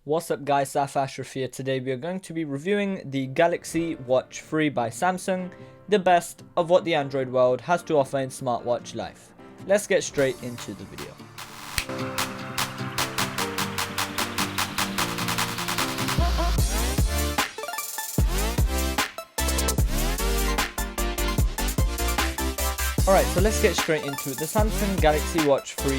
What's up guys, Saif Ashraf here. Today we are going to be reviewing the Galaxy Watch 3 by Samsung, the best of what the Android world has to offer in smartwatch life. Let's get straight into the video. Alright, so let's get straight into it. The Samsung Galaxy Watch 3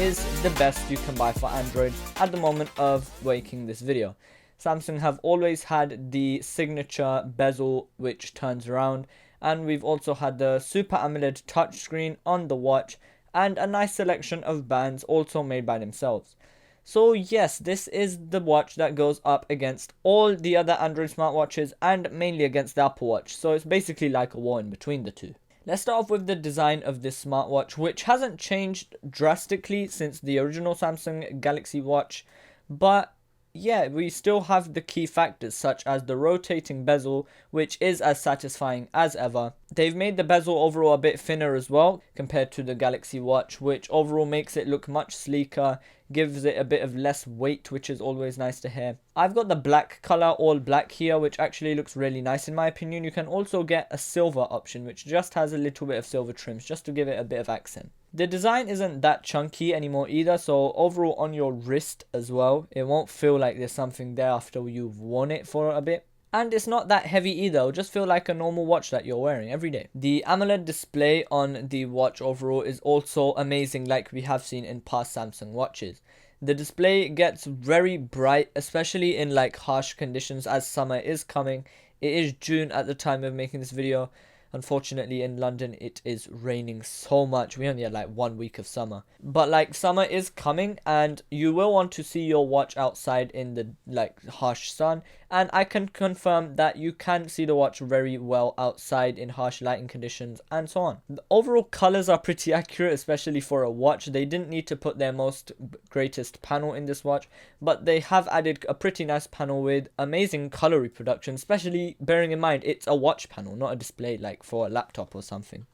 is the best you can buy for Android at the moment of making this video. Samsung have always had the signature bezel which turns around, and we've also had the Super AMOLED touchscreen on the watch and a nice selection of bands also made by themselves. So yes, this is the watch that goes up against all the other Android smartwatches and mainly against the Apple Watch, so it's basically like a war in between the two. Let's start off with the design of this smartwatch, which hasn't changed drastically since the original Samsung Galaxy Watch, but yeah, we still have the key factors such as the rotating bezel, which is as satisfying as ever. They've made the bezel overall a bit thinner as well compared to the Galaxy Watch, which overall makes it look much sleeker, gives it a bit of less weight, which is always nice to hear. I've got the black color, all black here, which actually looks really nice in my opinion. You can also get a silver option, which just has a little bit of silver trims just to give it a bit of accent. The design isn't that chunky anymore either, so overall on your wrist as well, it won't feel like there's something there after you've worn it for a bit. And it's not that heavy either, it'll just feel like a normal watch that you're wearing every day. The AMOLED display on the watch overall is also amazing, like we have seen in past Samsung watches. The display gets very bright, especially in like harsh conditions as summer is coming. It is June at the time of making this video. Unfortunately in London it is raining so much. We only had like 1 week of summer, but like summer is coming and you will want to see your watch outside in the like harsh sun, and I can confirm that you can see the watch very well outside in harsh lighting conditions and so on. The overall colors are pretty accurate, especially for a watch. They didn't need to put their most greatest panel in this watch, but they have added a pretty nice panel with amazing color reproduction, especially bearing in mind it's a watch panel, not a display like for a laptop or something.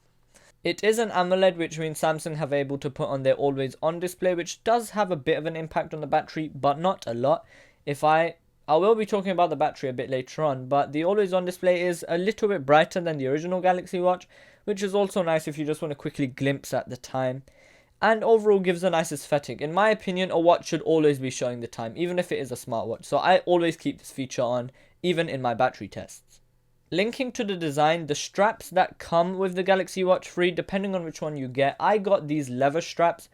It is an AMOLED, which means Samsung have able to put on their always on display, which does have a bit of an impact on the battery, but not a lot. I will be talking about the battery a bit later on, but the always on display is a little bit brighter than the original Galaxy Watch, which is also nice if you just want to quickly glimpse at the time, and overall gives a nice aesthetic. In my opinion, a watch should always be showing the time, even if it is a smartwatch, so I always keep this feature on, even in my battery tests. Linking to the design, the straps that come with the Galaxy Watch 3, depending on which one you get, I got these leather straps,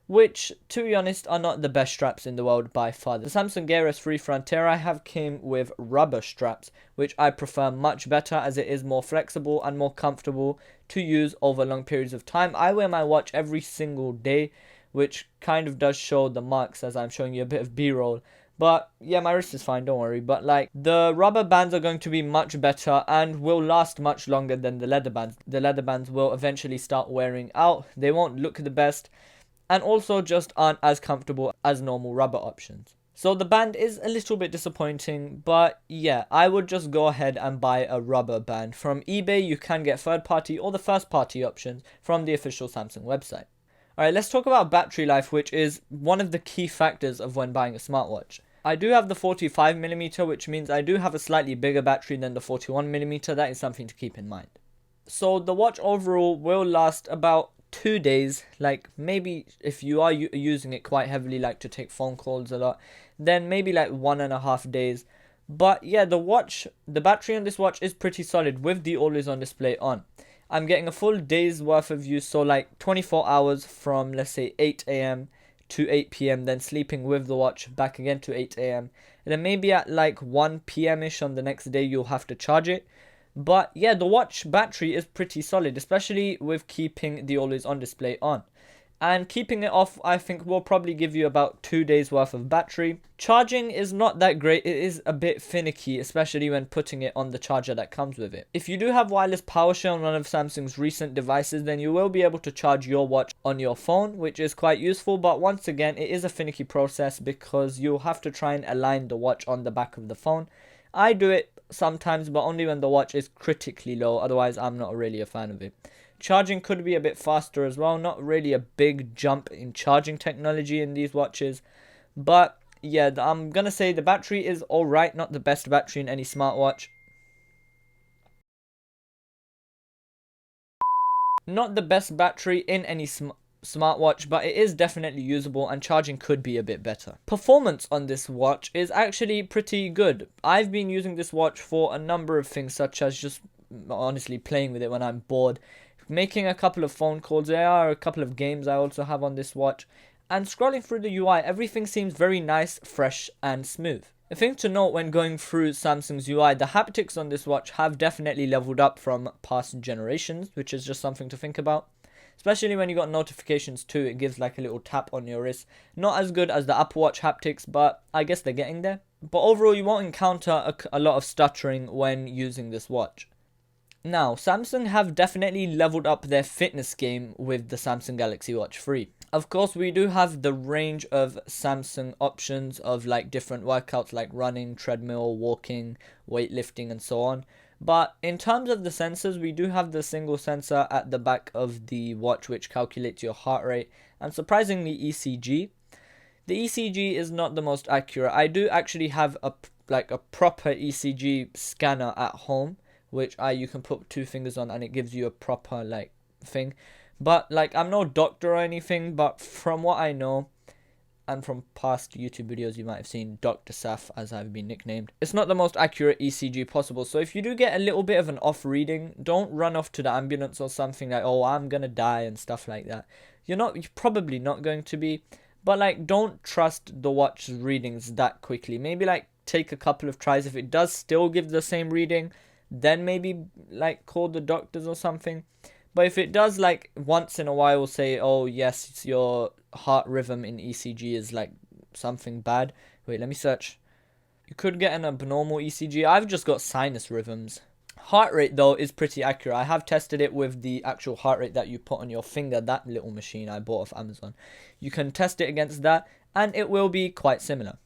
which to be honest are not the best straps in the world by far. The Samsung Gear S3 Frontier I have came with rubber straps, which I prefer much better as it is more flexible and more comfortable to use over long periods of time. I wear my watch every single day, which kind of does show the marks as I'm showing you a bit of B-roll. But yeah, my wrist is fine, don't worry. But like, the rubber bands are going to be much better and will last much longer than the leather bands. The leather bands will eventually start wearing out. They won't look the best and also just aren't as comfortable as normal rubber options. So the band is a little bit disappointing, but yeah, I would just go ahead and buy a rubber band. From eBay, you can get third party or the first party options from the official Samsung website. Alright, let's talk about battery life, which is one of the key factors of when buying a smartwatch. I do have the 45mm, which means I do have a slightly bigger battery than the 41mm. That is something to keep in mind. So the watch overall will last about 2 days. Like maybe if you are using it quite heavily, like to take phone calls a lot, then maybe like 1.5 days. But yeah, the battery on this watch is pretty solid with the always on display on. I'm getting a full day's worth of use, so like 24 hours from let's say 8 a.m. to 8 p.m, then sleeping with the watch back again to 8 a.m. and then maybe at like 1 p.m. ish on the next day you'll have to charge it. But yeah, the watch battery is pretty solid, especially with keeping the always on display on. And keeping it off, I think, will probably give you about 2 days worth of battery. Charging is not that great. It is a bit finicky, especially when putting it on the charger that comes with it. If you do have wireless power share on one of Samsung's recent devices, then you will be able to charge your watch on your phone, which is quite useful. But once again, it is a finicky process because you'll have to try and align the watch on the back of the phone. I do it sometimes, but only when the watch is critically low. Otherwise, I'm not really a fan of it. Charging could be a bit faster as well. Not really a big jump in charging technology in these watches, but yeah, I'm gonna say the battery is alright, not the best battery in any smartwatch. Not the best battery in any smartwatch, but it is definitely usable and charging could be a bit better. Performance on this watch is actually pretty good. I've been using this watch for a number of things, such as just honestly playing with it when I'm bored, making a couple of phone calls. There are a couple of games I also have on this watch, and scrolling through the UI, everything seems very nice, fresh and smooth. The thing to note when going through Samsung's UI, the haptics on this watch have definitely leveled up from past generations, which is just something to think about. Especially when you got notifications too, it gives like a little tap on your wrist. Not as good as the Apple Watch haptics, but I guess they're getting there. But overall, you won't encounter a lot of stuttering when using this watch. Now, Samsung have definitely leveled up their fitness game with the Samsung Galaxy Watch 3. Of course, we do have the range of Samsung options of like different workouts like running, treadmill, walking, weightlifting and so on. But in terms of the sensors, we do have the single sensor at the back of the watch which calculates your heart rate and surprisingly ECG. The ECG is not the most accurate. I do actually have a proper ECG scanner at home, which you can put 2 fingers on and it gives you a proper like thing. But like I'm no doctor or anything, but from what I know and from past YouTube videos you might have seen, Dr. Saif as I've been nicknamed, it's not the most accurate ECG possible. So if you do get a little bit of an off reading, don't run off to the ambulance or something like, oh, I'm gonna die and stuff like that. You're probably not going to be, but like don't trust the watch's readings that quickly. Maybe like take a couple of tries. If it does still give the same reading, then maybe like call the doctors or something. But if it does like once in a while say, oh yes, it's your heart rhythm in ECG is like something bad. Wait, let me search. You could get an abnormal ECG. I've just got sinus rhythms. Heart rate though is pretty accurate. I have tested it with the actual heart rate that you put on your finger, that little machine I bought off Amazon. You can test it against that and it will be quite similar.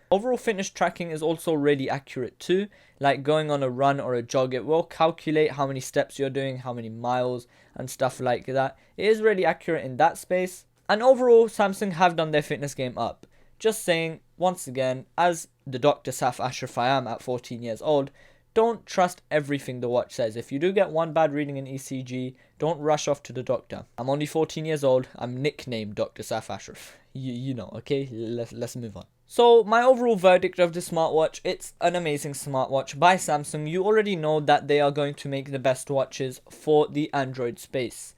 Overall fitness tracking is also really accurate too. Like going on a run or a jog, it will calculate how many steps you're doing, how many miles and stuff like that. It is really accurate in that space. And overall, Samsung have done their fitness game up. Just saying, once again, as the Dr. Saif Ashraf I am at 14 years old, don't trust everything the watch says. If you do get one bad reading in ECG, don't rush off to the doctor. I'm only 14 years old. I'm nicknamed Dr. Saif Ashraf. You know, okay? Let's move on. So my overall verdict of the smartwatch, it's an amazing smartwatch by Samsung. You already know that they are going to make the best watches for the Android space.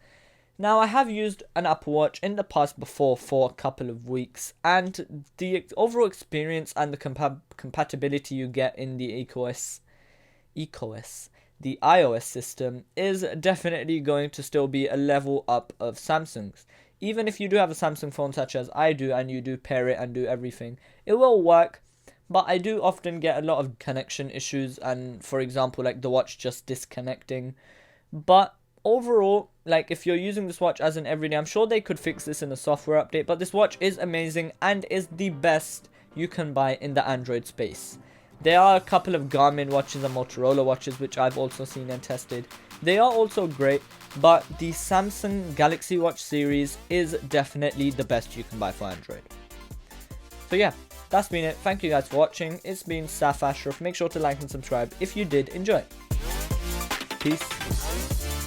Now I have used an Apple Watch in the past before for a couple of weeks, and the overall experience and the compatibility you get in the the iOS system is definitely going to still be a level up of Samsung's. Even if you do have a Samsung phone such as I do and you do pair it and do everything, it will work. But I do often get a lot of connection issues and, for example, like the watch just disconnecting. But overall, like if you're using this watch as an everyday, I'm sure they could fix this in a software update. But this watch is amazing and is the best you can buy in the Android space. There are a couple of Garmin watches and Motorola watches which I've also seen and tested. They are also great, but the Samsung Galaxy Watch series is definitely the best you can buy for Android. So yeah, that's been it. Thank you guys for watching. It's been Saif Ashraf. Make sure to like and subscribe if you did enjoy. Peace.